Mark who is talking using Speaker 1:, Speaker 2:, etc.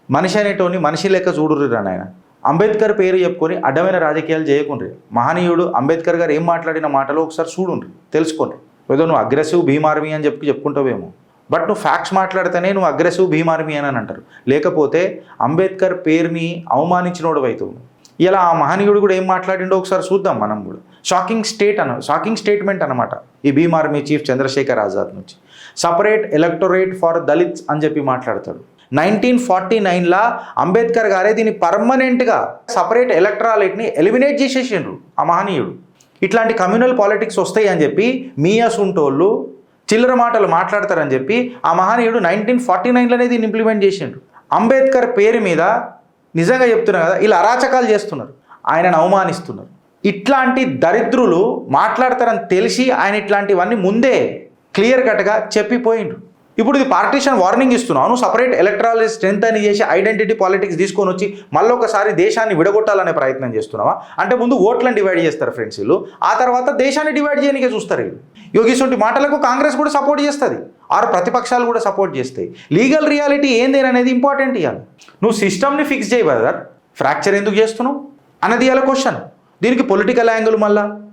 Speaker 1: మనిషి అనేటోని మనిషి లెక్క చూడుర్రి నాయన. అంబేద్కర్ పేరు చెప్పుకొని అడ్డమైన రాజకీయాలు చేయకుండ్రి. మహనీయుడు అంబేద్కర్ గారు ఏం మాట్లాడిన మాటలో ఒకసారి చూడుండ్రి, తెలుసుకోండి. ఏదో నువ్వు అగ్రెసివ్ భీమ్ ఆర్మీ అని చెప్పుకుంటావేమో, బట్ నువ్వు ఫ్యాక్ట్స్ మాట్లాడితేనే నువ్వు అగ్రెసివ్ భీమ్ ఆర్మీ అని అంటారు. లేకపోతే అంబేద్కర్ పేరుని అవమానించినోడు అవుతావు. ఇలా ఆ మహనీయుడు కూడా ఏం మాట్లాడిండో ఒకసారి చూద్దాం మనం కూడా. షాకింగ్ స్టేట్మెంట్ అనమాట ఈ భీమ్ ఆర్మీ చీఫ్ చంద్రశేఖర్ ఆజాద్ నుంచి. సపరేట్ ఎలక్టోరేట్ ఫర్ దళిత్స్ అని చెప్పి మాట్లాడతాడు. 1949లా అంబేద్కర్ గారే దీన్ని పర్మనెంట్గా సపరేట్ ఎలక్టరాలేట్ని ఎలిమినేట్ చేసేసిండ్రు ఆ మహనీయుడు. ఇట్లాంటి కమ్యూనల్ పాలిటిక్స్ వస్తాయి అని చెప్పి మీయసుంటోళ్ళు చిల్లర మాటలు మాట్లాడతారని చెప్పి ఆ మహనీయుడు 1949లోనే దీన్ని ఇంప్లిమెంట్ చేసిండ్రు. అంబేద్కర్ పేరు మీద నిజంగా చెప్తున్నారు కదా, ఇలా అరాచకాలు చేస్తున్నారు, ఆయనను అవమానిస్తున్నారు. ఇట్లాంటి దరిద్రులు మాట్లాడతారని తెలిసి ఆయన ఇట్లాంటివన్నీ ముందే క్లియర్ కట్గా చెప్పిపోయిండ్రు. ఇప్పుడు ఇది పార్టీషన్ వార్నింగ్ ఇస్తున్నాను, సపరేట్ ఎలక్ట్రల్ స్ట్రెంత్ అని చేసి ఐడెంటిటీ పాలిటిక్స్ తీసుకొని వచ్చి మళ్ళీ ఒకసారి దేశాన్ని విడగొట్టాలనే ప్రయత్నం చేస్తున్నావా? అంటే ముందు ఓట్లను డివైడ్ చేస్తారు ఫ్రెండ్స్ వీళ్ళు, ఆ తర్వాత దేశాన్ని డివైడ్ చేయడానికే చూస్తారు వీళ్ళు. యోగిసొంటి మాటలకు కాంగ్రెస్ కూడా సపోర్ట్ చేస్తుంది, ఆరు ప్రతిపక్షాలు కూడా సపోర్ట్ చేస్తాయి. లీగల్ రియాలిటీ ఏందేననేది ఇంపార్టెంట్ ఇవ్వాలి. నువ్వు సిస్టమ్ని ఫిక్స్ చేయి బ్రదర్, ఫ్రాక్చర్ ఎందుకు చేస్తున్నావు అన్నది ఇవాళ క్వశ్చన్. దీనికి పొలిటికల్ యాంగిల్ మళ్ళా